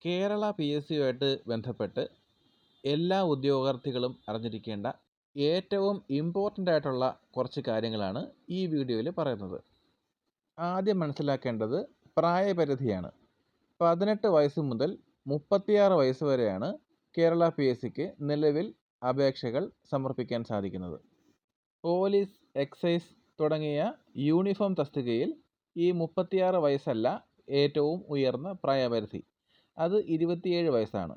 കേരള PSCയുമായിട്ട് ബന്ധപ്പെട്ട് എല്ലാ ഉദ്യോഗാർത്ഥികളും അറിഞ്ഞിരിക്കേണ്ട ഏറ്റവും ഇമ്പോർട്ടൻ്റ് ആയിട്ടുള്ള കുറച്ച് കാര്യങ്ങളാണ് ഈ വീഡിയോയിൽ പറയുന്നത്. ആദ്യം മനസ്സിലാക്കേണ്ടത് പ്രായപരിധിയാണ്. 18 വയസ്സ് മുതൽ 36 വയസ്സ് വരെയാണ് കേരള PSCക്ക് നിലവിൽ അപേക്ഷകൾ സമർപ്പിക്കാൻ സാധിക്കുന്നത്. പോലീസ്, എക്സൈസ് തുടങ്ങിയ യൂണിഫോം തസ്തികയിൽ ഈ 36 വയസ്സല്ല ഏറ്റവും ഉയർന്ന പ്രായപരിധി. അത് 27 വയസ്സാണ്.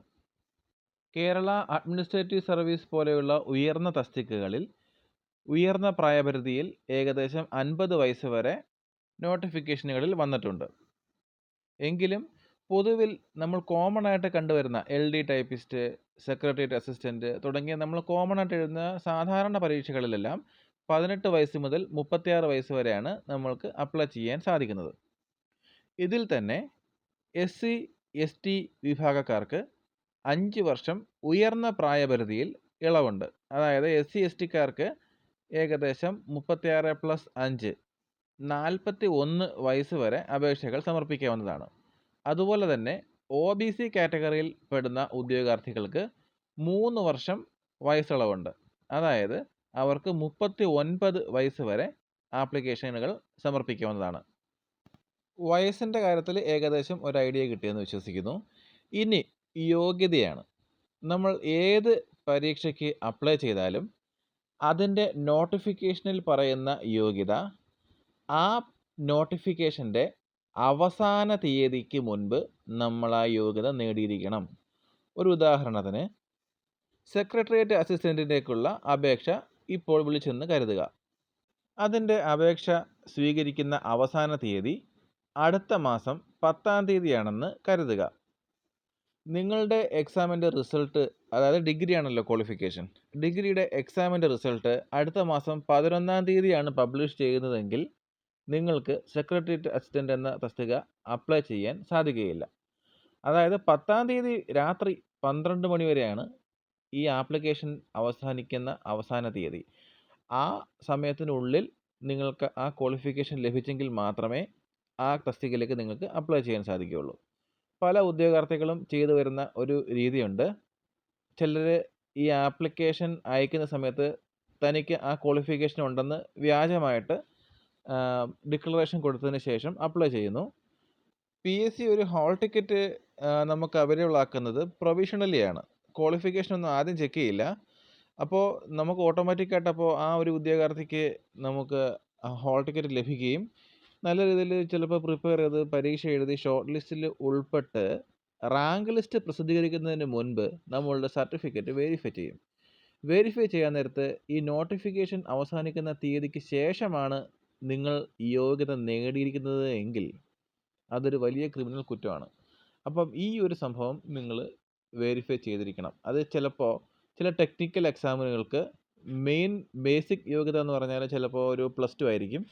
കേരള അഡ്മിനിസ്ട്രേറ്റീവ് സർവീസ് പോലെയുള്ള ഉയർന്ന തസ്തികകളിൽ ഉയർന്ന പ്രായപരിധിയിൽ ഏകദേശം 50 വയസ്സ് വരെ നോട്ടിഫിക്കേഷനുകളിൽ വന്നിട്ടുണ്ട്. എങ്കിലും പൊതുവിൽ നമ്മൾ കോമൺ ആയിട്ട് കണ്ടുവരുന്ന LD ടൈപ്പിസ്റ്റ്, സെക്രട്ടേറിയറ്റ് അസിസ്റ്റൻറ്റ് തുടങ്ങിയ നമ്മൾ കോമൺ ആയിട്ട് എഴുതുന്ന സാധാരണ പരീക്ഷകളിലെല്ലാം 18 വയസ്സ് മുതൽ 36 വയസ്സ് വരെയാണ് നമ്മൾക്ക് അപ്ലൈ ചെയ്യാൻ സാധിക്കുന്നത്. ഇതിൽ തന്നെ SC, ST വിഭാഗക്കാർക്ക് 5 വർഷം ഉയർന്ന പ്രായപരിധിയിൽ ഇളവുണ്ട്. അതായത് SC, STക്കാർക്ക് ഏകദേശം 36+5 41 വയസ്സ് വരെ അപേക്ഷകൾ സമർപ്പിക്കാവുന്നതാണ്. അതുപോലെ തന്നെ OBC കാറ്റഗറിയിൽ പെടുന്ന ഉദ്യോഗാർത്ഥികൾക്ക് 3 വർഷം വയസ്സിളവുണ്ട്. അതായത് അവർക്ക് 39 വയസ്സ് വരെ ആപ്ലിക്കേഷനുകൾ സമർപ്പിക്കാവുന്നതാണ്. വയസ്സിൻ്റെ കാര്യത്തിൽ ഏകദേശം ഒരു ഐഡിയ കിട്ടിയെന്ന് വിശ്വസിക്കുന്നു. ഇനി യോഗ്യതയാണ്. നമ്മൾ ഏത് പരീക്ഷയ്ക്ക് അപ്ലൈ ചെയ്താലും അതിൻ്റെ നോട്ടിഫിക്കേഷനിൽ പറയുന്ന യോഗ്യത ആ നോട്ടിഫിക്കേഷൻ്റെ അവസാന തീയതിക്ക് മുൻപ് നമ്മൾ ആ യോഗ്യത നേടിയിരിക്കണം. ഒരു ഉദാഹരണത്തിന് സെക്രട്ടേറിയറ്റ് അസിസ്റ്റൻറ്റിലേക്കുള്ള അപേക്ഷ ഇപ്പോൾ വിളിച്ചെന്ന് കരുതുക. അതിൻ്റെ അപേക്ഷ സ്വീകരിക്കുന്ന അവസാന തീയതി അടുത്ത മാസം 10-ാം തീയതിയാണെന്ന് കരുതുക. നിങ്ങളുടെ എക്സാമിൻ്റെ റിസൾട്ട്, അതായത് ഡിഗ്രിയാണല്ലോ ക്വാളിഫിക്കേഷൻ, ഡിഗ്രിയുടെ എക്സാമിൻ്റെ റിസൾട്ട് അടുത്ത മാസം 11-ാം തീയതിയാണ് പബ്ലിഷ് ചെയ്യുന്നതെങ്കിൽ നിങ്ങൾക്ക് സെക്രട്ടേറിയറ്റ് അസിസ്റ്റൻ്റ് എന്ന തസ്തിക അപ്ലൈ ചെയ്യാൻ സാധിക്കുകയില്ല. അതായത് 10-ാം തീയതി രാത്രി 12 മണി വരെയാണ് ഈ ആപ്ലിക്കേഷൻ അവസാനിക്കുന്ന അവസാന തീയതി. ആ സമയത്തിനുള്ളിൽ നിങ്ങൾക്ക് ആ ക്വാളിഫിക്കേഷൻ ലഭിച്ചെങ്കിൽ മാത്രമേ ആ തസ്തികയിലേക്ക് നിങ്ങൾക്ക് അപ്ലൈ ചെയ്യാൻ സാധിക്കുകയുള്ളൂ. പല ഉദ്യോഗാർത്ഥികളും ചെയ്തു വരുന്ന ഒരു രീതിയുണ്ട്. ചിലർ ഈ ആപ്ലിക്കേഷൻ അയക്കുന്ന സമയത്ത് തനിക്ക് ആ ക്വാളിഫിക്കേഷൻ ഉണ്ടെന്ന് വ്യാജമായിട്ട് ഡിക്ലറേഷൻ കൊടുത്തതിന് ശേഷം അപ്ലൈ ചെയ്യുന്നു. PSC ഒരു ഹോൾ ടിക്കറ്റ് നമുക്ക് അവൈലബിൾ ആക്കുന്നത് പ്രൊവിഷണലിയാണ്. ക്വാളിഫിക്കേഷനൊന്നും ആദ്യം ചെക്ക് ചെയ്യില്ല. അപ്പോൾ നമുക്ക് ഓട്ടോമാറ്റിക്കായിട്ട് അപ്പോൾ ആ ഒരു ഉദ്യോഗാർത്ഥിക്ക് നമുക്ക് ഹോൾ ടിക്കറ്റ് ലഭിക്കുകയും നല്ല രീതിയിൽ ചിലപ്പോൾ പ്രിപ്പയർ ചെയ്ത് പരീക്ഷ എഴുതി ഷോർട്ട് ലിസ്റ്റിൽ ഉൾപ്പെട്ട് റാങ്ക് ലിസ്റ്റ് പ്രസിദ്ധീകരിക്കുന്നതിന് മുൻപ് നമ്മളുടെ സർട്ടിഫിക്കറ്റ് വെരിഫൈ ചെയ്യും. വെരിഫൈ ചെയ്യാൻ നേരത്ത് ഈ നോട്ടിഫിക്കേഷൻ അവസാനിക്കുന്ന തീയതിക്ക് ശേഷമാണ് നിങ്ങൾ യോഗ്യത നേടിയിരിക്കുന്നത് എങ്കിൽ അതൊരു വലിയ ക്രിമിനൽ കുറ്റമാണ്. അപ്പം ഈ ഒരു സംഭവം നിങ്ങൾ വെരിഫൈ ചെയ്തിരിക്കണം. അത് ചിലപ്പോൾ ചില ടെക്നിക്കൽ എക്സാമിനുകൾക്ക് മെയിൻ ബേസിക് യോഗ്യത എന്ന് പറഞ്ഞാൽ ചിലപ്പോൾ ഒരു +2 ആയിരിക്കും.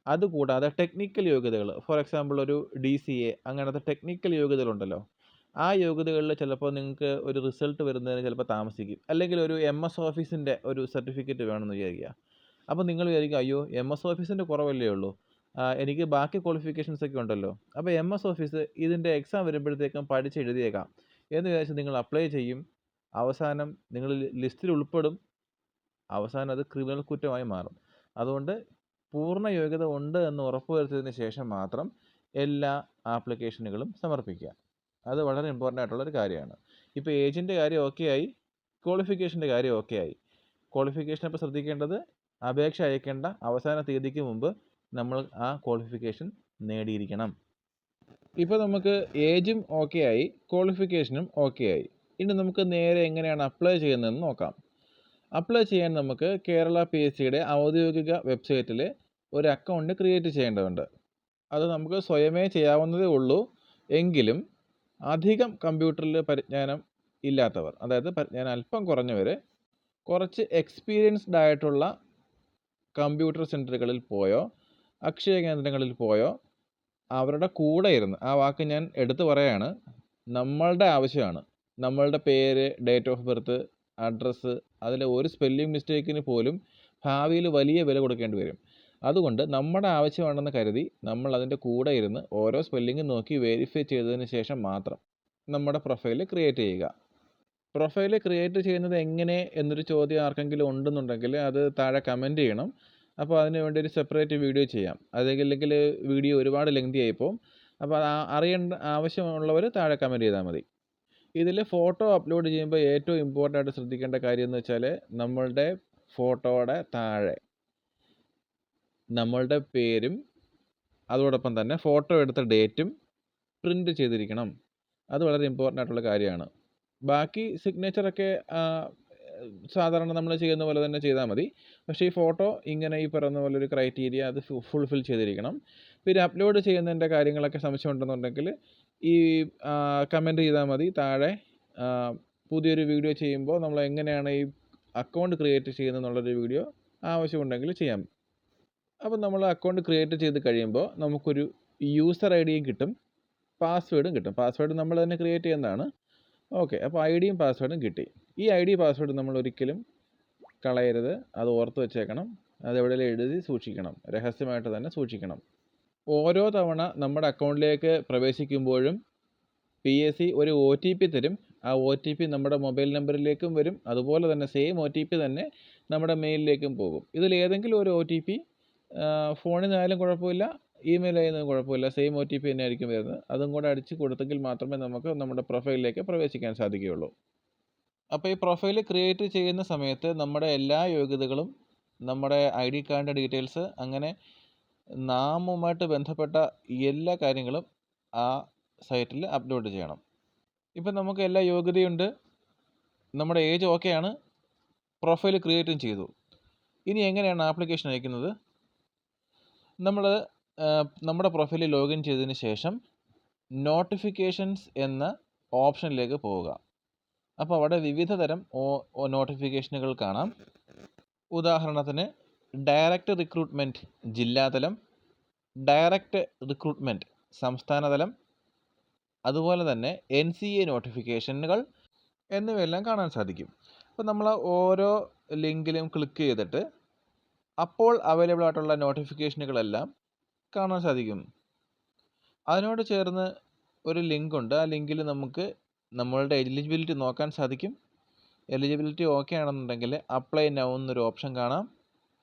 അതുകൂടാതെ ടെക്നിക്കൽ യോഗ്യതകൾ, ഫോർ എക്സാമ്പിൾ ഒരു DCA അങ്ങനത്തെ ടെക്നിക്കൽ യോഗ്യതകളുണ്ടല്ലോ, ആ യോഗ്യതകളിൽ ചിലപ്പോൾ നിങ്ങൾക്ക് ഒരു റിസൾട്ട് വരുന്നതിന് ചിലപ്പോൾ താമസിക്കും. അല്ലെങ്കിൽ ഒരു MS ഓഫീസിൻ്റെ ഒരു സർട്ടിഫിക്കറ്റ് വേണമെന്ന് വിചാരിക്കുക. അപ്പോൾ നിങ്ങൾ വിചാരിക്കും, അയ്യോ MS ഓഫീസിൻ്റെ കുറവല്ലേ ഉള്ളൂ, എനിക്ക് ബാക്കി ക്വാളിഫിക്കേഷൻസ് ഒക്കെ ഉണ്ടല്ലോ, അപ്പോൾ MS ഓഫീസ് ഇതിൻ്റെ എക്സാം വരുമ്പോഴത്തേക്കും പഠിച്ചെഴുതിയേക്കാം എന്ന് വിചാരിച്ച് നിങ്ങൾ അപ്ലൈ ചെയ്യും. അവസാനം നിങ്ങൾ ലിസ്റ്റിൽ ഉൾപ്പെടും. അവസാനം അത് ക്രിമിനൽ കുറ്റമായി മാറും. അതുകൊണ്ട് പൂർണ്ണ യോഗ്യത ഉണ്ട് എന്ന് ഉറപ്പുവരുത്തിയതിന് ശേഷം മാത്രം എല്ലാ ആപ്ലിക്കേഷനുകളും സമർപ്പിക്കുക. അത് വളരെ ഇമ്പോർട്ടൻ്റ് ആയിട്ടുള്ളൊരു കാര്യമാണ്. ഇപ്പോൾ ഏജിൻ്റെ കാര്യം ഓക്കെ ആയി, ക്വാളിഫിക്കേഷൻ്റെ കാര്യം ഓക്കെ ആയി. ക്വാളിഫിക്കേഷൻ ഇപ്പോൾ ശ്രദ്ധിക്കേണ്ടത് അപേക്ഷ അയക്കേണ്ട അവസാന തീയതിക്ക് മുമ്പ് നമ്മൾ ആ ക്വാളിഫിക്കേഷൻ നേടിയിരിക്കണം. ഇപ്പോൾ നമുക്ക് ഏജും ഓക്കെ ആയി, ക്വാളിഫിക്കേഷനും ഓക്കെ ആയി. ഇനി നമുക്ക് നേരെ എങ്ങനെയാണ് അപ്ലൈ ചെയ്യുന്നതെന്ന് നോക്കാം. അപ്ലൈ ചെയ്യാൻ നമുക്ക് കേരള PSCയുടെ ഔദ്യോഗിക വെബ്സൈറ്റിൽ ഒരു അക്കൗണ്ട് ക്രിയേറ്റ് ചെയ്യേണ്ടതുണ്ട്. അത് നമുക്ക് സ്വയമേ ചെയ്യാവുന്നതേ ഉള്ളൂ. എങ്കിലും അധികം കമ്പ്യൂട്ടറിൽ പരിജ്ഞാനം ഇല്ലാത്തവർ, അതായത് പരിജ്ഞാനം അല്പം കുറഞ്ഞവർ, കുറച്ച് എക്സ്പീരിയൻസ്ഡ് ആയിട്ടുള്ള കമ്പ്യൂട്ടർ സെൻറ്ററുകളിൽ പോയോ അക്ഷയ കേന്ദ്രങ്ങളിൽ പോയോ അവരുടെ കൂടെ ഇരുന്ന്, ആ വാക്ക് ഞാൻ എടുത്തു പറയാണ്, നമ്മളുടെ ആവശ്യമാണ്, നമ്മളുടെ പേര്, ഡേറ്റ് ഓഫ് ബർത്ത്, അഡ്രസ്സ്, അതിൽ ഒരു സ്പെല്ലിംഗ് മിസ്റ്റേക്കിന് പോലും ഭാവിയിൽ വലിയ വില കൊടുക്കേണ്ടി വരും. അതുകൊണ്ട് നമ്മുടെ ആവശ്യമാണെന്ന് കരുതി നമ്മൾ അതിൻ്റെ കൂടെ ഇരുന്ന് ഓരോ സ്പെല്ലിംഗ് നോക്കി വെരിഫൈ ചെയ്തതിന് ശേഷം മാത്രം നമ്മുടെ പ്രൊഫൈൽ ക്രിയേറ്റ് ചെയ്യുക. പ്രൊഫൈൽ ക്രിയേറ്റ് ചെയ്യുന്നത് എങ്ങനെ എന്നൊരു ചോദ്യം ആർക്കെങ്കിലും ഉണ്ടെന്നുണ്ടെങ്കിൽ അത് താഴെ കമൻറ്റ് ചെയ്യണം. അപ്പോൾ അതിന് വേണ്ടി ഒരു സെപ്പറേറ്റ് വീഡിയോ ചെയ്യാം. അല്ലെങ്കിൽ വീഡിയോ ഒരുപാട് ലെങ്തി ആയിപ്പോവും. അപ്പോൾ അറിയേണ്ട ആവശ്യമുള്ളവർ താഴെ കമൻറ്റ് ചെയ്താൽ മതി. ഇതിൽ ഫോട്ടോ അപ്ലോഡ് ചെയ്യുമ്പോൾ ഏറ്റവും ഇമ്പോർട്ടൻ്റ് ആയിട്ട് ശ്രദ്ധിക്കേണ്ട കാര്യം എന്ന് വെച്ചാൽ നമ്മളുടെ ഫോട്ടോയുടെ താഴെ നമ്മളുടെ പേരും അതോടൊപ്പം തന്നെ ഫോട്ടോ എടുത്ത ഡേറ്റും പ്രിൻ്റ് ചെയ്തിരിക്കണം. അത് വളരെ ഇമ്പോർട്ടൻ്റ് ആയിട്ടുള്ള കാര്യമാണ്. ബാക്കി സിഗ്നേച്ചറൊക്കെ സാധാരണ നമ്മൾ ചെയ്യുന്ന പോലെ തന്നെ ചെയ്താൽ മതി. പക്ഷേ ഈ ഫോട്ടോ ഇങ്ങനെ ഈ പറയുന്ന പോലെ ഒരു ക്രൈറ്റീരിയ അത് ഫുൾഫിൽ ചെയ്തിരിക്കണം. പിന്നെ അപ്ലോഡ് ചെയ്യുന്നതിൻ്റെ കാര്യങ്ങളൊക്കെ സംശയം ഉണ്ടെന്നുണ്ടെങ്കിൽ ഈ കമൻറ്റ് ചെയ്താൽ മതി താഴെ. പുതിയൊരു വീഡിയോ ചെയ്യുമ്പോൾ നമ്മൾ എങ്ങനെയാണ് ഈ അക്കൗണ്ട് ക്രിയേറ്റ് ചെയ്യുന്നത് എന്നുള്ളൊരു വീഡിയോ ആവശ്യമുണ്ടെങ്കിൽ ചെയ്യാം. അപ്പം നമ്മൾ അക്കൗണ്ട് ക്രിയേറ്റ് ചെയ്ത് കഴിയുമ്പോൾ നമുക്കൊരു യൂസർ ഐ ഡിയും കിട്ടും, പാസ്വേഡും കിട്ടും. പാസ്വേഡ് നമ്മൾ തന്നെ ക്രിയേറ്റ് ചെയ്യുന്നതാണ്. ഓക്കെ, അപ്പോൾ ഐ ഡിയും പാസ്വേഡും കിട്ടി. ഈ ഐ ഡി പാസ്വേഡ് നമ്മൾ ഒരിക്കലും കളയരുത്, അത് ഓർത്ത് വെച്ചേക്കണം. അതെവിടെയെങ്കിലും എഴുതി സൂക്ഷിക്കണം, രഹസ്യമായിട്ട് തന്നെ സൂക്ഷിക്കണം. ഓരോ തവണ നമ്മുടെ അക്കൗണ്ടിലേക്ക് പ്രവേശിക്കുമ്പോഴും PSC ഒരു OTP തരും. ആ OTP നമ്മുടെ മൊബൈൽ നമ്പറിലേക്കും വരും. അതുപോലെ തന്നെ സെയിം OTP തന്നെ നമ്മുടെ മെയിലിലേക്കും പോകും. ഇതിലേതെങ്കിലും ഒരു OTP ഫോണിൽ നിന്നായാലും കുഴപ്പമില്ല, ഇമെയിൽ ആയിരുന്നാലും കുഴപ്പമില്ല, സെയിം OTP തന്നെ ആയിരിക്കും വരുന്നത്. അതും കൂടെ അടിച്ച് കൊടുത്തെങ്കിൽ മാത്രമേ നമുക്ക് നമ്മുടെ പ്രൊഫൈലിലേക്ക് പ്രവേശിക്കാൻ സാധിക്കുകയുള്ളൂ. അപ്പോൾ ഈ പ്രൊഫൈൽ ക്രിയേറ്റ് ചെയ്യുന്ന സമയത്ത് നമ്മുടെ എല്ലാ യോഗ്യതകളും, നമ്മുടെ ID കാർഡിൻ്റെ ഡീറ്റെയിൽസ്, അങ്ങനെ നാമുമായിട്ട് ബന്ധപ്പെട്ട എല്ലാ കാര്യങ്ങളും ആ സൈറ്റിൽ അപ്ലോഡ് ചെയ്യണം. ഇപ്പം നമുക്ക് എല്ലാ യോഗ്യതയുണ്ട്, നമ്മുടെ ഏജ് ഓക്കെയാണ്, പ്രൊഫൈൽ ക്രിയേറ്റും ചെയ്തു. ഇനി എങ്ങനെയാണ് ആപ്ലിക്കേഷൻ അയക്കുന്നത്? നമ്മൾ നമ്മുടെ പ്രൊഫൈലിൽ ലോഗിൻ ചെയ്തതിന് ശേഷം നോട്ടിഫിക്കേഷൻസ് എന്ന ഓപ്ഷനിലേക്ക് പോവുക. അപ്പോൾ അവിടെ വിവിധ തരം നോട്ടിഫിക്കേഷനുകൾ കാണാം. ഉദാഹരണത്തിന് ഡയറക്റ്റ് റിക്രൂട്ട്മെൻറ്റ് ജില്ലാതലം, ഡയറക്റ്റ് റിക്രൂട്ട്മെൻറ്റ് സംസ്ഥാനതലം, അതുപോലെ തന്നെ NCA നോട്ടിഫിക്കേഷനുകൾ എന്നിവയെല്ലാം കാണാൻ സാധിക്കും. അപ്പോൾ നമ്മൾ ഓരോ ലിങ്കിലും ക്ലിക്ക് ചെയ്തിട്ട് അപ്പോൾ അവൈലബിൾ ആയിട്ടുള്ള നോട്ടിഫിക്കേഷനുകളെല്ലാം കാണാൻ സാധിക്കും. അതിനോട് ചേർന്ന് ഒരു ലിങ്കുണ്ട്. ആ ലിങ്കിൽ നമുക്ക് നമ്മളുടെ എലിജിബിലിറ്റി നോക്കാൻ സാധിക്കും. എലിജിബിലിറ്റി ഓക്കെ ആണെന്നുണ്ടെങ്കിൽ അപ്ലൈ നൗ എന്നൊരു ഓപ്ഷൻ കാണാം.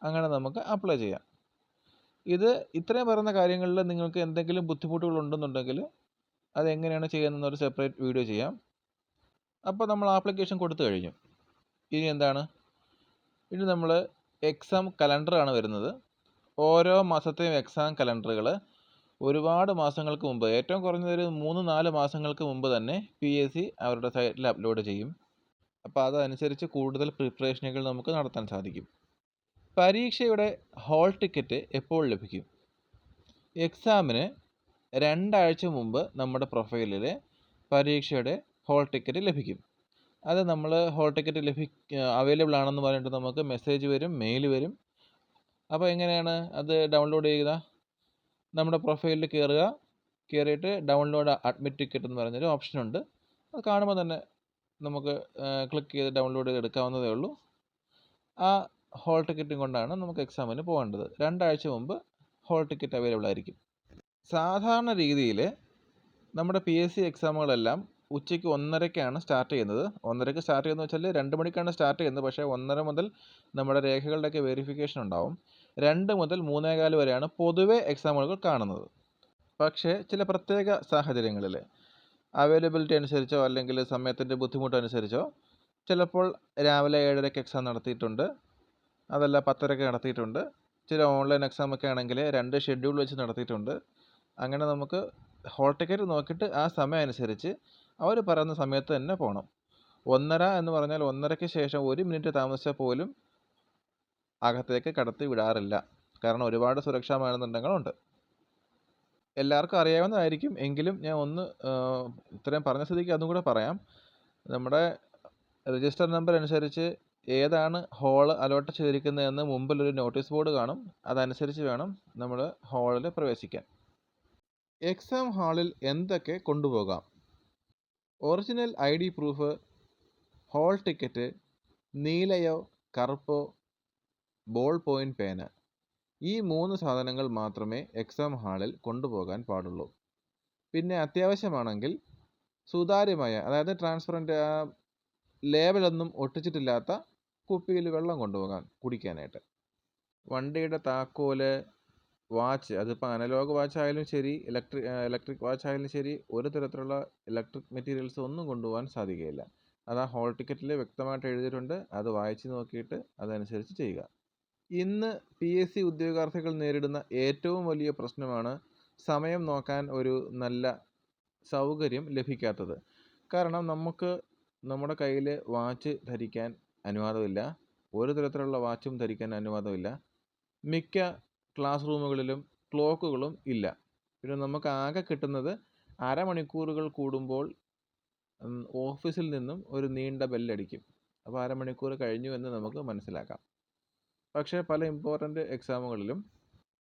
അങ്ങനെ നമുക്ക് അപ്ലൈ ചെയ്യാം. ഇത്രയും പറയുന്ന കാര്യങ്ങളിൽ നിങ്ങൾക്ക് എന്തെങ്കിലും ബുദ്ധിമുട്ടുകൾ ഉണ്ടെന്നുണ്ടെങ്കിൽ അതെങ്ങനെയാണ് ചെയ്യുന്നതെന്നൊരു സെപ്പറേറ്റ് വീഡിയോ ചെയ്യാം. അപ്പോൾ നമ്മൾ ആപ്ലിക്കേഷൻ കൊടുത്തു കഴിഞ്ഞു. ഇനി എന്താണ്? ഇനി നമ്മൾ എക്സാം കലണ്ടറാണ് വരുന്നത്. ഓരോ മാസത്തെയും എക്സാം കലണ്ടറുകൾ ഒരുപാട് മാസങ്ങൾക്ക് മുമ്പ്, ഏറ്റവും കുറഞ്ഞതൊരു 3-4 മാസങ്ങൾക്ക് മുമ്പ് തന്നെ PSC അവരുടെ സൈറ്റിൽ അപ്ലോഡ് ചെയ്യും. അപ്പോൾ അതനുസരിച്ച് കൂടുതൽ പ്രിപ്പറേഷനുകൾ നമുക്ക് നടത്താൻ സാധിക്കും. പരീക്ഷയുടെ ഹോൾ ടിക്കറ്റ് എപ്പോൾ ലഭിക്കും? എക്സാമിന് 2 ആഴ്ച മുമ്പ് നമ്മുടെ പ്രൊഫൈലിൽ പരീക്ഷയുടെ ഹോൾ ടിക്കറ്റ് ലഭിക്കും. അത് നമ്മൾ ഹോൾ ടിക്കറ്റ് അവൈലബിൾ ആണെന്ന് പറഞ്ഞിട്ട് നമുക്ക് മെസ്സേജ് വരും, മെയിൽ വരും. അപ്പോൾ എങ്ങനെയാണ് അത് ഡൗൺലോഡ് ചെയ്യുക? നമ്മുടെ പ്രൊഫൈലിൽ കയറിയിട്ട് ഡൗൺലോഡ് അഡ്മിറ്റ് ടിക്കറ്റ് എന്ന് പറഞ്ഞൊരു ഓപ്ഷനുണ്ട്. അത് കാണുമ്പോൾ തന്നെ നമുക്ക് ക്ലിക്ക് ചെയ്ത് ഡൗൺലോഡ് ചെയ്ത് എടുക്കാവുന്നതേ ഉള്ളൂ. ആ ഹോൾ ടിക്കറ്റും കൊണ്ടാണ് നമുക്ക് എക്സാമിന് പോകേണ്ടത്. 2 ആഴ്ച മുമ്പ് ഹോൾ ടിക്കറ്റ് അവൈലബിൾ ആയിരിക്കും. സാധാരണ രീതിയിൽ നമ്മുടെ PSC എക്സാമുകളെല്ലാം ഉച്ചയ്ക്ക് 1:30-ക്കാണ് സ്റ്റാർട്ട് ചെയ്യുന്നത്. 1:30-ക്ക് സ്റ്റാർട്ട് ചെയ്യുന്നത് വെച്ചാൽ 2 മണിക്കാണ് സ്റ്റാർട്ട് ചെയ്യുന്നത്. പക്ഷേ 1:30 മുതൽ നമ്മുടെ രേഖകളുടെയൊക്കെ വെരിഫിക്കേഷൻ ഉണ്ടാവും. 2 മുതൽ 3:15 വരെയാണ് പൊതുവെ എക്സാമുകൾ കാണുന്നത്. പക്ഷേ ചില പ്രത്യേക സാഹചര്യങ്ങളിൽ അവൈലബിലിറ്റി അനുസരിച്ചോ അല്ലെങ്കിൽ സമയത്തിൻ്റെ ബുദ്ധിമുട്ടനുസരിച്ചോ ചിലപ്പോൾ രാവിലെ 7:30-ക്ക് എക്സാം നടത്തിയിട്ടുണ്ട്, അതല്ല 10:30-ക്ക് നടത്തിയിട്ടുണ്ട്. ചില ഓൺലൈൻ എക്സാമൊക്കെ ആണെങ്കിൽ 2 ഷെഡ്യൂൾ വെച്ച് നടത്തിയിട്ടുണ്ട്. അങ്ങനെ നമുക്ക് ഹോൾ ടിക്കറ്റ് നോക്കിയിട്ട് ആ സമയം അനുസരിച്ച് അവർ പറയുന്ന സമയത്ത് തന്നെ പോകണം. 1:30 എന്ന് പറഞ്ഞാൽ 1:30-ക്ക് ശേഷം 1 മിനിറ്റ് താമസിച്ചാൽ പോലും അകത്തേക്ക് കടത്തി വിടാറില്ല. കാരണം ഒരുപാട് സുരക്ഷാ മാനദണ്ഡങ്ങളുണ്ട്. എല്ലാവർക്കും അറിയാവുന്നതായിരിക്കും, എങ്കിലും ഞാൻ ഇത്രയും പറഞ്ഞ സ്ഥിതിക്ക് അതും കൂടെ പറയാം. നമ്മുടെ രജിസ്റ്റർ നമ്പർ അനുസരിച്ച് ഏതാണ് ഹോൾ അലോട്ട് ചെയ്തിരിക്കുന്നതെന്ന് മുമ്പിലൊരു നോട്ടീസ് ബോർഡ് കാണും. അതനുസരിച്ച് വേണം നമ്മൾ ഹാളിൽ പ്രവേശിക്കാൻ. എക്സാം ഹാളിൽ എന്തൊക്കെ കൊണ്ടുപോകാം? Original ID proof, hall ticket, നീലയോ കറുപ്പോ ബോൾ പോയിൻറ്റ് പേന. ഈ 3 സാധനങ്ങൾ മാത്രമേ എക്സാം ഹാളിൽ കൊണ്ടുപോകാൻ പാടുള്ളൂ. പിന്നെ അത്യാവശ്യമാണെങ്കിൽ സുതാര്യമായ, അതായത് ട്രാൻസ്പെറൻറ്റ്, ലേബലൊന്നും ഒട്ടിച്ചിട്ടില്ലാത്ത കുപ്പിയിൽ വെള്ളം കൊണ്ടുപോകാൻ കുടിക്കാനായിട്ട്. വണ്ടിയുടെ താക്കോല്, വാച്ച്, അതിപ്പോൾ അനലോഗ് വാച്ച് ആയാലും ശരി, ഇലക്ട്രിക് വാച്ച് ആയാലും ശരി, ഒരു തരത്തിലുള്ള ഇലക്ട്രിക് മെറ്റീരിയൽസ് ഒന്നും കൊണ്ടുപോകാൻ സാധിക്കുകയില്ല. അത് ആ ഹോൾ ടിക്കറ്റിൽ വ്യക്തമായിട്ട് എഴുതിയിട്ടുണ്ട്. അത് വായിച്ച് നോക്കിയിട്ട് അതനുസരിച്ച് ചെയ്യുക. ഇന്ന് PSC ഉദ്യോഗാർത്ഥികൾ നേരിടുന്ന ഏറ്റവും വലിയ പ്രശ്നമാണ് സമയം നോക്കാൻ ഒരു നല്ല സൗകര്യം ലഭിക്കാത്തത്. കാരണം നമുക്ക് നമ്മുടെ കയ്യിൽ വാച്ച് ധരിക്കാൻ അനുവാദമില്ല. ഒരു തരത്തിലുള്ള വാച്ചും ധരിക്കാൻ അനുവാദമില്ല. മിക്ക ക്ലാസ് റൂമുകളിലും ക്ലോക്കുകളും ഇല്ല. പിന്നെ നമുക്ക് ആകെ കിട്ടുന്നത് അരമണിക്കൂറുകൾ കൂടുമ്പോൾ ഓഫീസിൽ നിന്നും ഒരു നീണ്ട ബെല്ലടിക്കും. അപ്പോൾ അരമണിക്കൂർ കഴിഞ്ഞു എന്ന് നമുക്ക് മനസ്സിലാക്കാം. പക്ഷേ പല ഇമ്പോർട്ടൻ്റ് എക്സാമുകളിലും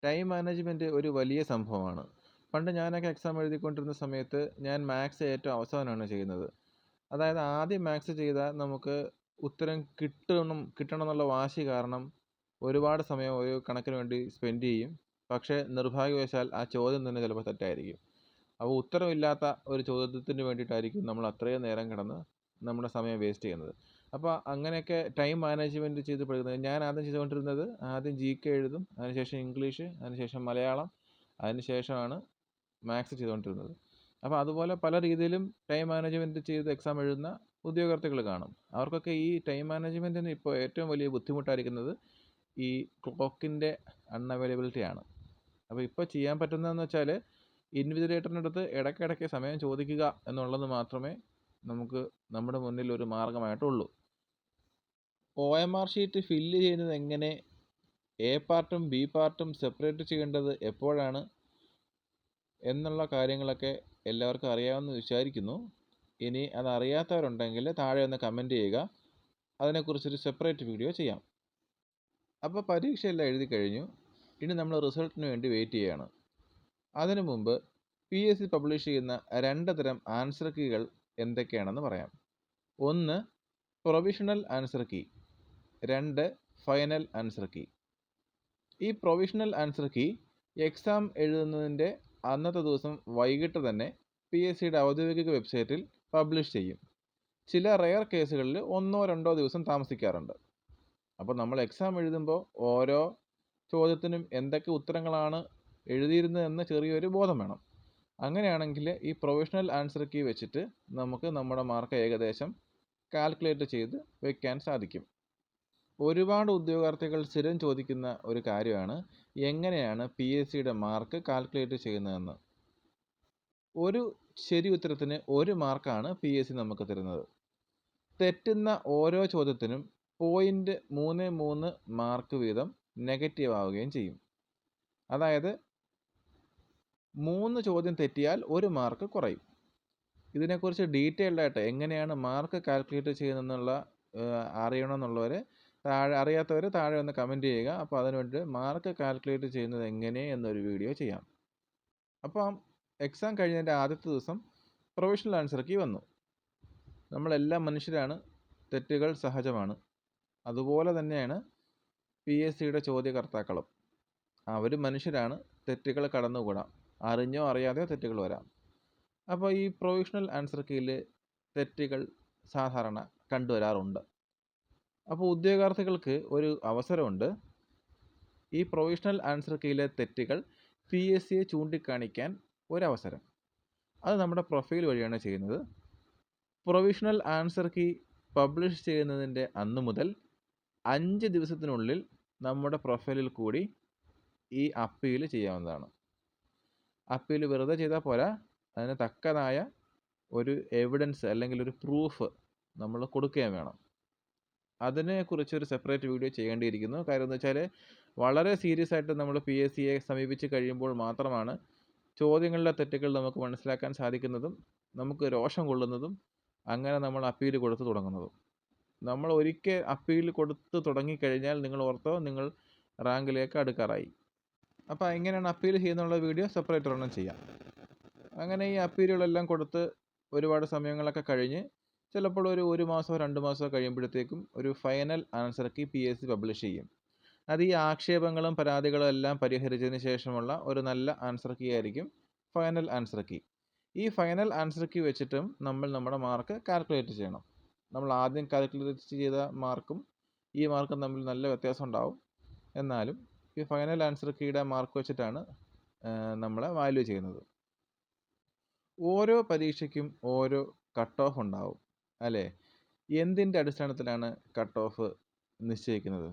ടൈം മാനേജ്മെൻറ്റ് ഒരു വലിയ സംഭവമാണ്. പണ്ട് ഞാനൊക്കെ എക്സാം എഴുതിക്കൊണ്ടിരുന്ന സമയത്ത് ഞാൻ മാത്സ് ഏറ്റവും അവസാനമാണ് ചെയ്യുന്നത്. അതായത് ആദ്യം മാത്സ് ചെയ്താൽ നമുക്ക് ഉത്തരം കിട്ടണം എന്നുള്ള വാശി കാരണം ഒരുപാട് സമയം ഒരു കണക്കിന് വേണ്ടി സ്പെൻഡ് ചെയ്യും. പക്ഷേ നിർഭാഗ്യവശാൽ ആ ചോദ്യം തന്നെ ചിലപ്പോൾ തെറ്റായിരിക്കും. അപ്പോൾ ഉത്തരമില്ലാത്ത ഒരു ചോദ്യത്തിന് വേണ്ടിയിട്ടായിരിക്കും നമ്മൾ അത്രയും നേരം കിടന്ന് നമ്മുടെ സമയം വേസ്റ്റ് ചെയ്യുന്നത്. അപ്പോൾ അങ്ങനെയൊക്കെ ടൈം മാനേജ്മെൻറ്റ് ചെയ്ത് പഠിക്കുന്നത് ഞാൻ ആദ്യം ചെയ്തുകൊണ്ടിരുന്നത്, ആദ്യം GK എഴുതും, അതിനുശേഷം ഇംഗ്ലീഷ്, അതിനുശേഷം മലയാളം, അതിനുശേഷമാണ് മാത്സ് ചെയ്തുകൊണ്ടിരുന്നത്. അപ്പോൾ അതുപോലെ പല രീതിയിലും ടൈം മാനേജ്മെൻറ്റ് ചെയ്ത് എക്സാം എഴുതുന്ന ഉദ്യോഗാർത്ഥികൾ കാണും. അവർക്കൊക്കെ ഈ ടൈം മാനേജ്മെൻറ്റിന് ഇപ്പോൾ ഏറ്റവും വലിയ ബുദ്ധിമുട്ടായിരിക്കുന്നത് ഈ ക്ലോക്കിൻ്റെ അൺഅവൈലബിലിറ്റിയാണ്. അപ്പോൾ ഇപ്പോൾ ചെയ്യാൻ പറ്റുന്നതെന്ന് വെച്ചാൽ ഇൻവിജിലേറ്ററിൻ്റെ അടുത്ത് ഇടയ്ക്കിടയ്ക്ക് സമയം ചോദിക്കുക എന്നുള്ളത് മാത്രമേ നമുക്ക് നമ്മുടെ മുന്നിൽ ഒരു മാർഗമായിട്ടുള്ളൂ. OMR ഷീറ്റ് ഫില്ല് ചെയ്യുന്നത് എങ്ങനെ, A പാർട്ടും B പാർട്ടും സെപ്പറേറ്റ് ചെയ്യേണ്ടത് എപ്പോഴാണ് എന്നുള്ള കാര്യങ്ങളൊക്കെ എല്ലാവർക്കും അറിയാമെന്ന് വിചാരിക്കുന്നു. ഇനി അതറിയാത്തവരുണ്ടെങ്കിൽ താഴെ ഒന്ന് കമൻറ്റ് ചെയ്യുക. അതിനെക്കുറിച്ചൊരു സെപ്പറേറ്റ് വീഡിയോ ചെയ്യാം. അപ്പോൾ പരീക്ഷയെല്ലാം എഴുതി കഴിഞ്ഞു. ഇനി നമ്മൾ റിസൾട്ടിന് വേണ്ടി വെയിറ്റ് ചെയ്യുകയാണ്. അതിനു മുമ്പ് PSC പബ്ലിഷ് ചെയ്യുന്ന 2 തരം ആൻസർ കീകൾ എന്തൊക്കെയാണെന്ന് പറയാം. 1 provisional answer key, 2 final answer key. ഈ പ്രൊവിഷണൽ ആൻസർ കീ എക്സാം എഴുതുന്നതിൻ്റെ അന്നത്തെ ദിവസം വൈകിട്ട് തന്നെ PSCയുടെ ഔദ്യോഗിക വെബ്സൈറ്റിൽ പബ്ലിഷ് ചെയ്യും. ചില റെയർ കേസുകളിൽ 1-2 ദിവസം താമസിക്കാറുണ്ട്. അപ്പോൾ നമ്മൾ എക്സാം എഴുതുമ്പോൾ ഓരോ ചോദ്യത്തിനും എന്തൊക്കെ ഉത്തരങ്ങളാണ് എഴുതിയിരുന്നതെന്ന് ചെറിയൊരു ബോധം വേണം. അങ്ങനെയാണെങ്കിൽ ഈ പ്രൊവിഷണൽ ആൻസർ കീ വെച്ചിട്ട് നമുക്ക് നമ്മുടെ മാർക്ക് ഏകദേശം കാൽക്കുലേറ്റ് ചെയ്ത് വയ്ക്കാൻ സാധിക്കും. ഒരുപാട് ഉദ്യോഗാർത്ഥികൾ സ്ഥിരം ചോദിക്കുന്ന ഒരു കാര്യമാണ് എങ്ങനെയാണ് PSCയുടെ മാർക്ക് കാൽക്കുലേറ്റ് ചെയ്യുന്നതെന്ന്. ഒരു ശരി ഉത്തരത്തിന് 1 മാർക്കാണ് PSC നമുക്ക് തരുന്നത്. തെറ്റുന്ന ഓരോ ചോദ്യത്തിനും 0.33 മാർക്ക് വീതം നെഗറ്റീവ് ആവുകയും ചെയ്യും. അതായത് 3 ചോദ്യം തെറ്റിയാൽ 1 മാർക്ക് കുറയും. ഇതിനെക്കുറിച്ച് ഡീറ്റെയിൽഡായിട്ട് എങ്ങനെയാണ് മാർക്ക് കാൽക്കുലേറ്റ് ചെയ്യുന്നതെന്നുള്ള അറിയണമെന്നുള്ളവർ അറിയാത്തവർ താഴെ ഒന്ന് കമൻറ്റ് ചെയ്യുക. അപ്പോൾ അതിന് വേണ്ടി മാർക്ക് കാൽക്കുലേറ്റ് ചെയ്യുന്നത് എങ്ങനെ എന്നൊരു വീഡിയോ ചെയ്യാം. അപ്പം എക്സാം കഴിഞ്ഞതിൻ്റെ ആദ്യത്തെ ദിവസം പ്രൊവിഷണൽ ആൻസർ കീ വന്നു. നമ്മളെല്ലാം മനുഷ്യരാണ്, തെറ്റുകൾ സഹജമാണ്. അതുപോലെ തന്നെയാണ് PSCയുടെ ചോദ്യകർത്താക്കളും. അവർ മനുഷ്യരാണ്, തെറ്റുകൾ കടന്നുകൂടാം. അറിഞ്ഞോ അറിയാതെയോ തെറ്റുകൾ വരാം. അപ്പോൾ ഈ പ്രൊവിഷണൽ ആൻസർ കീയിൽ തെറ്റുകൾ സാധാരണ കണ്ടുവരാറുണ്ട്. അപ്പോൾ ഉദ്യോഗാർത്ഥികൾക്ക് ഒരു അവസരമുണ്ട്. ഈ പ്രൊവിഷണൽ ആൻസർ കീയിലെ തെറ്റുകൾ PSCയെ ചൂണ്ടിക്കാണിക്കാൻ ഒരവസരം. അത് നമ്മുടെ പ്രൊഫൈൽ വഴിയാണ് ചെയ്യുന്നത്. പ്രൊവിഷണൽ ആൻസർ കീ പബ്ലിഷ് ചെയ്യുന്നതിൻ്റെ അന്ന് മുതൽ 5 ദിവസത്തിനുള്ളിൽ നമ്മുടെ പ്രൊഫൈലിൽ കൂടി ഈ അപ്പീൽ ചെയ്യാവുന്നതാണ്. അപ്പീൽ വെറുതെ ചെയ്താൽ പോരാ, അതിന് തക്കതായ ഒരു എവിഡൻസ് അല്ലെങ്കിൽ ഒരു പ്രൂഫ് നമ്മൾ കൊടുക്കുകയും വേണം. അതിനെക്കുറിച്ചൊരു സെപ്പറേറ്റ് വീഡിയോ ചെയ്യേണ്ടിയിരിക്കുന്നു. കാര്യം എന്ന് വെച്ചാൽ വളരെ സീരിയസ് ആയിട്ട് നമ്മൾ PSCയെ സമീപിച്ച് കഴിയുമ്പോൾ മാത്രമാണ് ചോദ്യങ്ങളിലെ തെറ്റുകൾ നമുക്ക് മനസ്സിലാക്കാൻ സാധിക്കുന്നതും നമുക്ക് രോഷം കൊള്ളുന്നതും അങ്ങനെ നമ്മൾ അപ്പീൽ കൊടുത്ത് തുടങ്ങുന്നതും. നമ്മൾ ഒരിക്കൽ അപ്പീൽ കൊടുത്ത് തുടങ്ങിക്കഴിഞ്ഞാൽ നിങ്ങൾ ഓർത്തോ, നിങ്ങൾ റാങ്കിലേക്ക് അടുക്കാറായി. അപ്പോൾ എങ്ങനെയാണ് അപ്പീൽ ചെയ്യുന്നുള്ള വീഡിയോ സെപ്പറേറ്റ് ഒരെണ്ണം ചെയ്യാം. അങ്ങനെ ഈ അപ്പീലുകളെല്ലാം കൊടുത്ത് ഒരുപാട് സമയങ്ങളൊക്കെ കഴിഞ്ഞ് ചിലപ്പോൾ ഒരു മാസമോ 2 മാസമോ കഴിയുമ്പോഴത്തേക്കും ഒരു final answer key PSC publish ചെയ്യും. അത് ഈ ആക്ഷേപങ്ങളും പരാതികളും എല്ലാം പരിഹരിച്ചതിന് ശേഷമുള്ള ഒരു നല്ല ആൻസർ കീ ആയിരിക്കും ഫൈനൽ ആൻസർ കീ. ഈ ഫൈനൽ ആൻസർ കീ വെച്ചിട്ടും നമ്മൾ നമ്മുടെ മാർക്ക് കാൽക്കുലേറ്റ് ചെയ്യണം. നമ്മൾ ആദ്യം കാൽക്കുലേറ്റ് ചെയ്ത മാർക്കും ഈ മാർക്കും തമ്മിൽ നല്ല വ്യത്യാസം ഉണ്ടാവും. എന്നാലും ഈ ഫൈനൽ ആൻസർ കീയുടെ മാർക്ക് വെച്ചിട്ടാണ് നമ്മൾ വാല്യൂ ചെയ്യുന്നത്. ഓരോ പരീക്ഷയ്ക്കും ഓരോ കട്ട് ഓഫ് ഉണ്ടാവും അല്ലേ? എന്തിൻ്റെ അടിസ്ഥാനത്തിലാണ് കട്ട് ഓഫ് നിശ്ചയിക്കുന്നത്?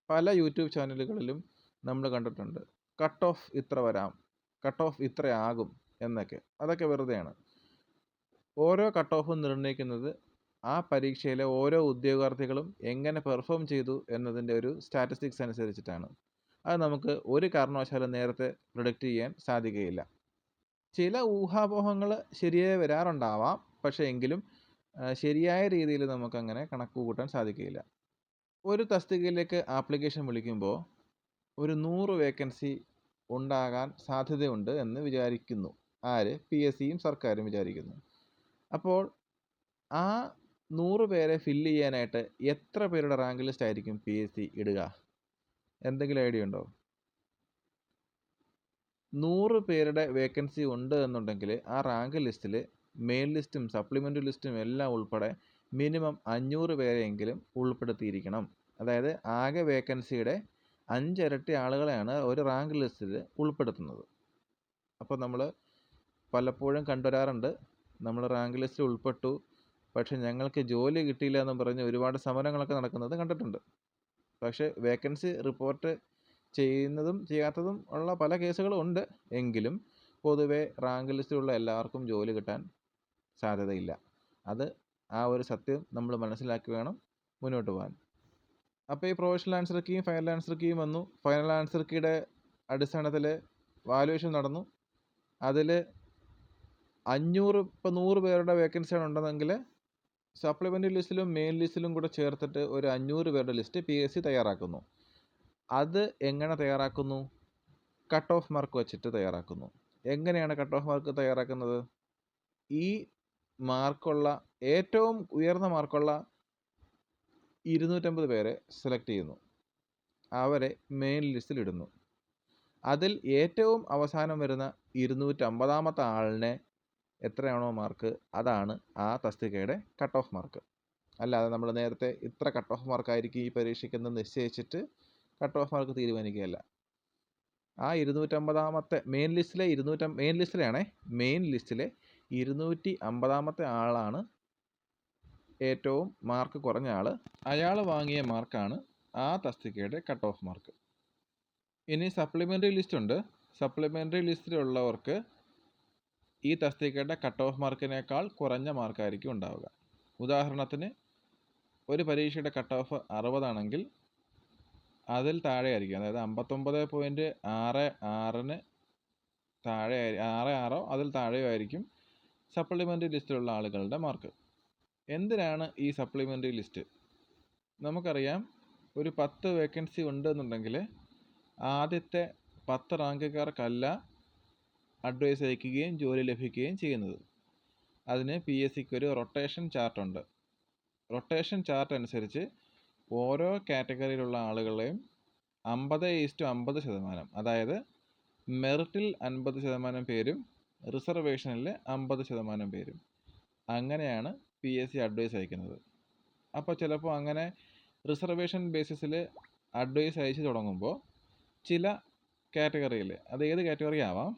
പല യൂട്യൂബ് ചാനലുകളിലും നമ്മൾ കണ്ടിട്ടുണ്ട് കട്ട് ഓഫ് ഇത്ര വരാം, കട്ട് ഓഫ് ഇത്രയാകും എന്നൊക്കെ. അതൊക്കെ വെറുതെയാണ്. ഓരോ കട്ട് ഓഫും നിർണ്ണയിക്കുന്നത് ആ പരീക്ഷയിലെ ഓരോ ഉദ്യോഗാർത്ഥികളും എങ്ങനെ പെർഫോം ചെയ്തു എന്നതിൻ്റെ ഒരു സ്റ്റാറ്റിസ്റ്റിക്സ് അനുസരിച്ചിട്ടാണ്. അത് നമുക്ക് ഒരു കാരണവശാലും നേരത്തെ പ്രിഡിക്റ്റ് ചെയ്യാൻ സാധിക്കുകയില്ല. ചില ഊഹാപോഹങ്ങൾ ശരിയായി വരാറുണ്ടാവാം, പക്ഷേ എങ്കിലും ശരിയായ രീതിയിൽ നമുക്കങ്ങനെ കണക്ക് കൂട്ടാൻ സാധിക്കുകയില്ല. ഒരു തസ്തികയിലേക്ക് ആപ്ലിക്കേഷൻ വിളിക്കുമ്പോൾ ഒരു 100 വേക്കൻസി ഉണ്ടാകാൻ സാധ്യതയുണ്ട് എന്ന് വിചാരിക്കുന്നു. ആര്? PSCയും സർക്കാരും വിചാരിക്കുന്നു. അപ്പോൾ ആ 100 പേരെ ഫില്ല് ചെയ്യാനായിട്ട് എത്ര പേരുടെ റാങ്ക് ലിസ്റ്റ് ആയിരിക്കും PSC ഇടുക? എന്തെങ്കിലും ഐഡിയ ഉണ്ടോ? 100 പേരുടെ വേക്കൻസി ഉണ്ട് എന്നുണ്ടെങ്കിൽ ആ റാങ്ക് ലിസ്റ്റിൽ മെയിൻ ലിസ്റ്റും സപ്ലിമെൻ്ററി ലിസ്റ്റും എല്ലാം ഉൾപ്പെടെ മിനിമം 500 പേരെയെങ്കിലും ഉൾപ്പെടുത്തിയിരിക്കണം. അതായത് ആകെ വേക്കൻസിയുടെ 5 ഇരട്ടി ആളുകളെയാണ് ഒരു റാങ്ക് ലിസ്റ്റിൽ ഉൾപ്പെടുത്തുന്നത്. അപ്പോൾ നമ്മൾ പലപ്പോഴും കണ്ടുവരാറുണ്ട്, നമ്മൾ റാങ്ക് ലിസ്റ്റിൽ ഉൾപ്പെട്ടു, പക്ഷെ ഞങ്ങൾക്ക് ജോലി കിട്ടിയില്ല എന്ന് പറഞ്ഞ് ഒരുപാട് സമരങ്ങളൊക്കെ നടക്കുന്നത് കണ്ടിട്ടുണ്ട്. പക്ഷേ വേക്കൻസി റിപ്പോർട്ട് ചെയ്യുന്നതും ചെയ്യാത്തതും ഉള്ള പല കേസുകളും ഉണ്ട്. എങ്കിലും പൊതുവെ റാങ്ക് ലിസ്റ്റിലുള്ള എല്ലാവർക്കും ജോലി കിട്ടാൻ സാധ്യതയില്ല. അത് ആ ഒരു സത്യം നമ്മൾ മനസ്സിലാക്കി വേണം മുന്നോട്ട് പോകാൻ. അപ്പോൾ ഈ പ്രൊവിഷണൽ ആൻസർ കീയും ഫൈനൽ ആൻസർ കീയും വന്നു. ഫൈനൽ ആൻസർ കീയുടെ അടിസ്ഥാനത്തിൽ വാല്യുവേഷൻ നടന്നു. അതിൽ 500 ഇപ്പോൾ 100 പേരുടെ വേക്കൻസിയാണ് ഉണ്ടെന്നെങ്കിൽ സപ്ലിമെൻ്ററി ലിസ്റ്റിലും മെയിൻ ലിസ്റ്റിലും കൂടെ ചേർത്തിട്ട് ഒരു 500 പേരുടെ ലിസ്റ്റ് PSC തയ്യാറാക്കുന്നു. അത് എങ്ങനെ തയ്യാറാക്കുന്നു? കട്ട് ഓഫ് മാർക്ക് വെച്ചിട്ട് തയ്യാറാക്കുന്നു. എങ്ങനെയാണ് കട്ട് ഓഫ് മാർക്ക് തയ്യാറാക്കുന്നത്? ഈ മാർക്കുള്ള ഏറ്റവും ഉയർന്ന മാർക്കുള്ള 250 പേരെ സെലക്ട് ചെയ്യുന്നു. അവരെ മെയിൻ ലിസ്റ്റിൽ ഇടുന്നു. അതിൽ ഏറ്റവും അവസാനം വരുന്ന 250ാമത്തെ ആളിനെ എത്രയാണോ മാർക്ക് അതാണ് ആ തസ്തികയുടെ കട്ട് ഓഫ് മാർക്ക്. അല്ലാതെ നമ്മൾ നേരത്തെ ഇത്ര കട്ട് ഓഫ് മാർക്കായിരിക്കും ഈ പരീക്ഷയ്ക്കെന്ന് നിശ്ചയിച്ചിട്ട് കട്ട് ഓഫ് മാർക്ക് തീരുമാനിക്കുകയല്ല. ആ 250ാമത്തെ മെയിൻ ലിസ്റ്റിലെ 250ാമത്തെ ആളാണ് ഏറ്റവും മാർക്ക് കുറഞ്ഞ ആൾ. അയാൾ വാങ്ങിയ മാർക്കാണ് ആ തസ്തികയുടെ കട്ട് ഓഫ് മാർക്ക്. ഇനി സപ്ലിമെൻ്ററി ലിസ്റ്റ് ഉണ്ട്. സപ്ലിമെൻ്ററി ലിസ്റ്റിലുള്ളവർക്ക് ഈ തസ്തികയുടെ കട്ട് ഓഫ് മാർക്കിനേക്കാൾ കുറഞ്ഞ മാർക്കായിരിക്കും ഉണ്ടാവുക. ഉദാഹരണത്തിന് ഒരു പരീക്ഷയുടെ കട്ട് ഓഫ് 60 ആണെങ്കിൽ അതിൽ താഴെ ആയിരിക്കും, അതായത് 59.66 താഴെ 66 അതിൽ താഴെയോ ആയിരിക്കും സപ്ലിമെൻ്ററി ലിസ്റ്റിലുള്ള ആളുകളുടെ മാർക്ക്. എന്തിനാണ് ഈ സപ്ലിമെൻ്ററി ലിസ്റ്റ്? നമുക്കറിയാം, ഒരു 10 വേക്കൻസി ഉണ്ടെന്നുണ്ടെങ്കിൽ ആദ്യത്തെ 10 റാങ്കുകാർക്കല്ല അഡ്വൈസ് അയക്കുകയും ജോലി ലഭിക്കുകയും ചെയ്യുന്നത്. അതിന് PSCക്ക് ഒരു റൊട്ടേഷൻ ചാർട്ടുണ്ട്. റൊട്ടേഷൻ ചാർട്ട് അനുസരിച്ച് ഓരോ കാറ്റഗറിയിലുള്ള ആളുകളെയും 50:50%, അതായത് മെറിറ്റിൽ 50% പേരും റിസർവേഷനിൽ 50% പേരും, അങ്ങനെയാണ് PSC അഡ്വൈസ് അയക്കുന്നത്. അപ്പോൾ ചിലപ്പോൾ അങ്ങനെ റിസർവേഷൻ ബേസിസിൽ അഡ്വൈസ് അയച്ചു തുടങ്ങുമ്പോൾ ചില കാറ്റഗറിയിൽ, അത് ഏത് കാറ്റഗറി ആവാം,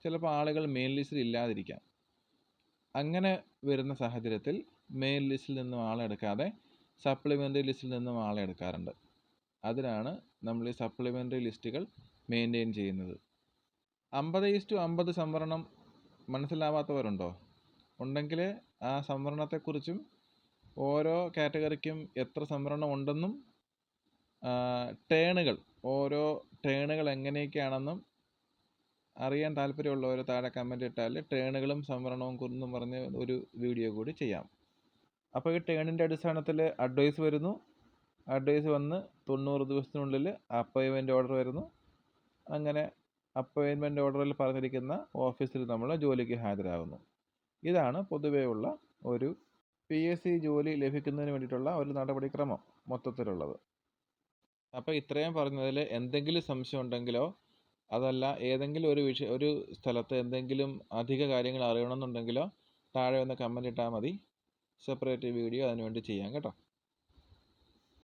ചിലപ്പോൾ ആളുകൾ മെയിൻ ലിസ്റ്റിൽ ഇല്ലാതിരിക്കാം. അങ്ങനെ വരുന്ന സാഹചര്യത്തിൽ മെയിൻ ലിസ്റ്റിൽ നിന്നും ആളെ എടുക്കാതെ സപ്ലിമെൻ്ററി ലിസ്റ്റിൽ നിന്നും ആളെ എടുക്കാറുണ്ട്. അതിനാണ് നമ്മൾ ഈ സപ്ലിമെൻ്ററി ലിസ്റ്റുകൾ മെയിൻറ്റെയിൻ ചെയ്യുന്നത്. 50:50 സംവരണം മനസ്സിലാവാത്തവരുണ്ടോ? ഉണ്ടെങ്കിൽ ആ സംവരണത്തെക്കുറിച്ചും ഓരോ കാറ്റഗറിക്കും എത്ര സംവരണം ഉണ്ടെന്നും ഓരോ ടേണുകൾ എങ്ങനെയൊക്കെയാണെന്നും അറിയാൻ താല്പര്യമുള്ളവർ താഴെ കമൻ്റ് ഇട്ടാൽ ടേണുകളും സംവരണവും കുറിച്ചും പറഞ്ഞ് ഒരു വീഡിയോ കൂടി ചെയ്യാം. അപ്പോൾ ഈ ടേണിൻ്റെ അടിസ്ഥാനത്തിൽ അഡ്വൈസ് വരുന്നു. അഡ്വൈസ് വന്ന് 90 ദിവസത്തിനുള്ളിൽ അപ്പോയിൻമെൻ്റ് ഓർഡർ വരുന്നു. അങ്ങനെ അപ്പോയിൻമെൻ്റ് ഓർഡറിൽ പറഞ്ഞിരിക്കുന്ന ഓഫീസിൽ നമ്മൾ ജോലിക്ക് ഹാജരാകുന്നു. ഇതാണ് പൊതുവെയുള്ള ഒരു PSC ജോലി ലഭിക്കുന്നതിന് വേണ്ടിയിട്ടുള്ള ഒരു നടപടിക്രമം മൊത്തത്തിലുള്ളത്. അപ്പോൾ ഇത്രയും പറഞ്ഞതിൽ എന്തെങ്കിലും സംശയം ഉണ്ടെങ്കിലോ അതല്ല ഏതെങ്കിലും ഒരു സ്ഥലത്ത് എന്തെങ്കിലും അധിക കാര്യങ്ങൾ അറിയണമെന്നുണ്ടെങ്കിലോ താഴെ ഒന്ന് കമൻ്റ് ഇട്ടാൽ മതി. സെപ്പറേറ്റ് വീഡിയോ അതിനുവേണ്ടി ചെയ്യാം കേട്ടോ.